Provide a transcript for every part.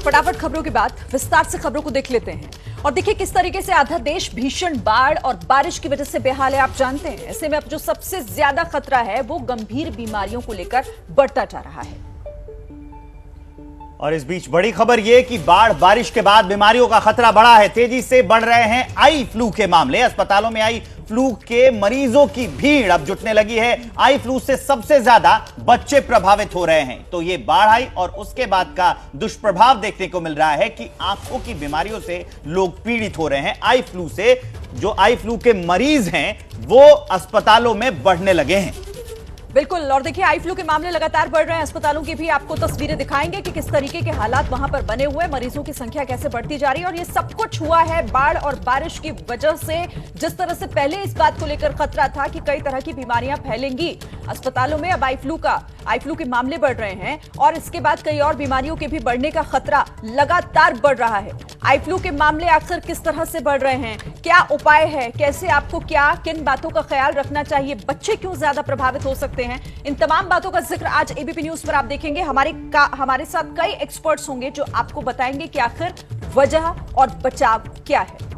फटाफट खबरों के बाद विस्तार से खबरों को देख लेते हैं और देखिए किस तरीके से आधा देश भीषण बाढ़ और बारिश की वजह से बेहाल है। आप जानते हैं ऐसे में अब जो सबसे ज्यादा खतरा है वो गंभीर बीमारियों को लेकर बढ़ता जा रहा है। और इस बीच बड़ी खबर यह कि बाढ़ बारिश के बाद बीमारियों का खतरा बढ़ा है। तेजी से बढ़ रहे हैं आई फ्लू के मामले। अस्पतालों में आई फ्लू के मरीजों की भीड़ अब जुटने लगी है। आई फ्लू से सबसे ज्यादा बच्चे प्रभावित हो रहे हैं। तो ये बाढ़ आई और उसके बाद का दुष्प्रभाव देखने को मिल रहा है कि आंखों की बीमारियों से लोग पीड़ित हो रहे हैं। आई फ्लू से जो आई फ्लू के मरीज हैं वो अस्पतालों में बढ़ने लगे हैं। बिल्कुल, और देखिए आई फ्लू के मामले लगातार बढ़ रहे हैं। अस्पतालों की भी आपको तस्वीरें दिखाएंगे कि किस तरीके के हालात वहां पर बने हुए, मरीजों की संख्या कैसे बढ़ती जा रही है। और ये सब कुछ हुआ है बाढ़ और बारिश की वजह से। जिस तरह से पहले इस बात को लेकर खतरा था कि कई तरह की बीमारियां फैलेंगी अस्पतालों में, अब आई फ्लू के मामले बढ़ रहे हैं और इसके बाद कई और बीमारियों के भी बढ़ने का खतरा लगातार बढ़ रहा है। आई फ्लू के मामले आखिर किस तरह से बढ़ रहे हैं, क्या उपाय है, कैसे आपको किन बातों का ख्याल रखना चाहिए, बच्चे क्यों ज्यादा प्रभावित हो सकते हैं, इन तमाम बातों का जिक्र आज एबीपी न्यूज पर आप देखेंगे। हमारे साथ कई एक्सपर्ट्स होंगे जो आपको बताएंगे कि आखिर वजह और बचाव क्या है।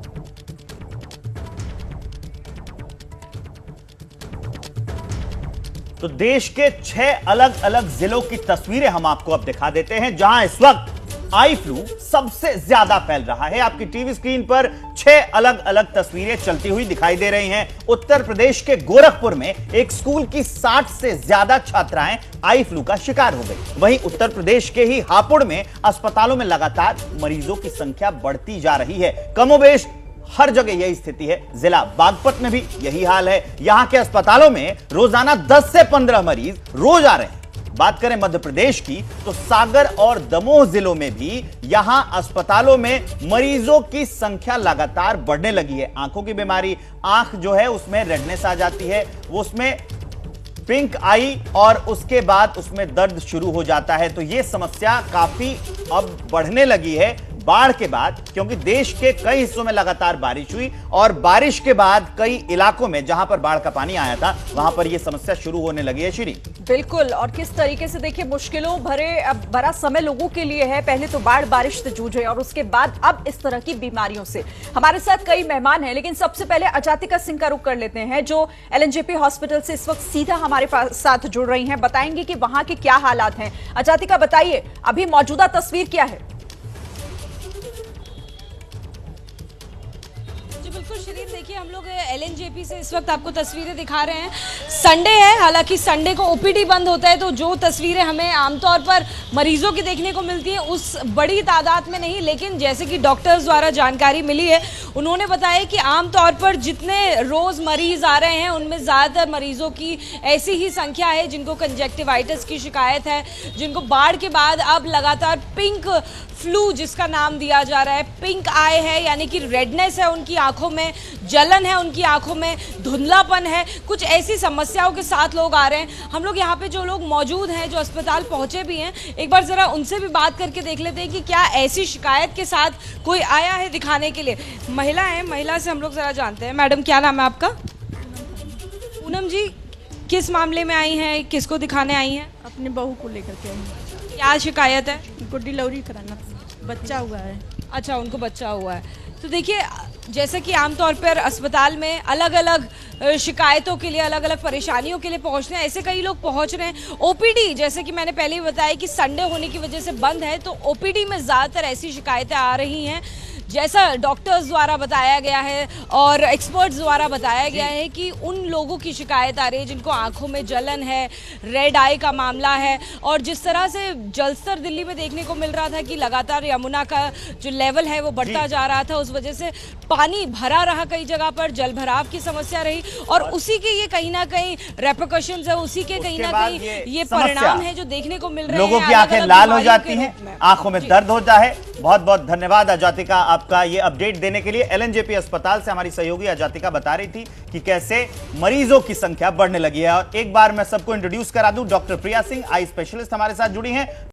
तो देश के 6 अलग अलग जिलों की तस्वीरें हम आपको अब दिखा देते हैं जहां इस वक्त आई फ्लू सबसे ज्यादा फैल रहा है। आपकी टीवी स्क्रीन पर 6 अलग अलग तस्वीरें चलती हुई दिखाई दे रही हैं। उत्तर प्रदेश के गोरखपुर में एक स्कूल की 60 से ज्यादा छात्राएं आई फ्लू का शिकार हो गई। वहीं उत्तर प्रदेश के ही हापुड़ में अस्पतालों में लगातार मरीजों की संख्या बढ़ती जा रही है। कमोबेश हर जगह यही स्थिति है। जिला बागपत में भी यही हाल है। यहां के अस्पतालों में रोजाना 10 से 15 मरीज रोज आ रहे हैं। बात करें मध्य प्रदेश की तो सागर और दमोह जिलों में भी यहां अस्पतालों में मरीजों की संख्या लगातार बढ़ने लगी है। आंखों की बीमारी, आंख जो है उसमें रेडनेस आ जाती है, वो उसमें पिंक आई और उसके बाद उसमें दर्द शुरू हो जाता है। तो यह समस्या काफी अब बढ़ने लगी है बाढ़ के बाद, क्योंकि देश के कई हिस्सों में लगातार बारिश हुई और बारिश के बाद कई इलाकों में जहां पर बाढ़ का पानी आया था वहां पर यह समस्या शुरू होने लगी है। श्री बिल्कुल, और किस तरीके से देखिए मुश्किलों भरा समय लोगों के लिए है। पहले तो बाढ़ बारिश से जूझे और उसके बाद अब इस तरह की बीमारियों से। हमारे साथ कई मेहमान हैं, लेकिन सबसे पहले अजातिका सिंह का रुख कर लेते हैं जो एलएनजेपी हॉस्पिटल से इस वक्त सीधा हमारे साथ जुड़ रही हैं। बताएंगे कि वहां के क्या हालात हैं। अजातिका बताइए, अभी मौजूदा तस्वीर क्या है? बिल्कुल शरीफ, देखिए हम लोग एलएनजेपी से इस वक्त आपको तस्वीरें दिखा रहे हैं। संडे है, हालांकि संडे को ओपीडी बंद होता है, तो जो तस्वीरें हमें आमतौर पर मरीजों की देखने को मिलती हैं उस बड़ी तादाद में नहीं, लेकिन जैसे कि डॉक्टर्स द्वारा जानकारी मिली है उन्होंने बताया कि आमतौर पर जितने रोज मरीज आ रहे हैं उनमें ज़्यादातर मरीजों की ऐसी ही संख्या है जिनको कंजक्टिवाइटिस की शिकायत है, जिनको बाढ़ के बाद अब लगातार पिंक फ्लू जिसका नाम दिया जा रहा है, पिंक आई है, यानी कि रेडनेस है उनकी आंखों में, जलन है उनकी आंखों में, धुंधलापन है, कुछ ऐसी समस्याओं के साथ लोग आ रहे हैं। हम लोग यहाँ पे जो लोग मौजूद हैं, जो अस्पताल पहुंचे भी हैं, एक बार जरा उनसे भी बात करके देख लेते हैं कि क्या ऐसी शिकायत के साथ कोई आया है दिखाने के लिए। महिला है, महिला से हम लोग जरा जानते हैं। मैडम क्या नाम है आपका? पूनम जी, किस मामले में आई हैं, किसको दिखाने आई हैं? अपने बहू को लेकर के आई हूँ। क्या शिकायत है? उनको डिलीवरी कराना, बच्चा हुआ है। अच्छा, उनको बच्चा हुआ है। तो देखिए जैसे कि आमतौर पर अस्पताल में अलग अलग शिकायतों के लिए, अलग अलग परेशानियों के लिए पहुंचते हैं, ऐसे कई लोग पहुंच रहे हैं। ओपीडी, जैसे कि मैंने पहले ही बताया कि संडे होने की वजह से बंद है, तो ओपीडी में ज़्यादातर ऐसी शिकायतें आ रही हैं जैसा डॉक्टर्स द्वारा बताया गया है और एक्सपर्ट्स द्वारा बताया गया है कि उन लोगों की शिकायत आ रही है जिनको आंखों में जलन है, रेड आई का मामला है। और जिस तरह से जलस्तर दिल्ली में देखने को मिल रहा था कि लगातार यमुना का जो लेवल है वो बढ़ता जा रहा था, उस वजह से पानी भरा रहा, कई जगह पर जल भराव की समस्या रही और उसी के ये कहीं ना कहीं रेपरकशंस है, उसी के कहीं ना कहीं ये परिणाम है जो देखने को मिल रहे हैं। लोगों की आंखें लाल हो जाती हैं, आंखों में दर्द होता है। बहुत बहुत धन्यवाद अजातिका आपका ये अपडेट देने के लिए। एलएनजेपी अस्पताल से हमारी सहयोगी अजातिका बता रही थी कि कैसे मरीजों की संख्या बढ़ने लगी है। और एक बार मैं सबको इंट्रोड्यूस करा दूं, डॉक्टर प्रिया सिंह आई स्पेशलिस्ट हमारे साथ जुड़ी हैं।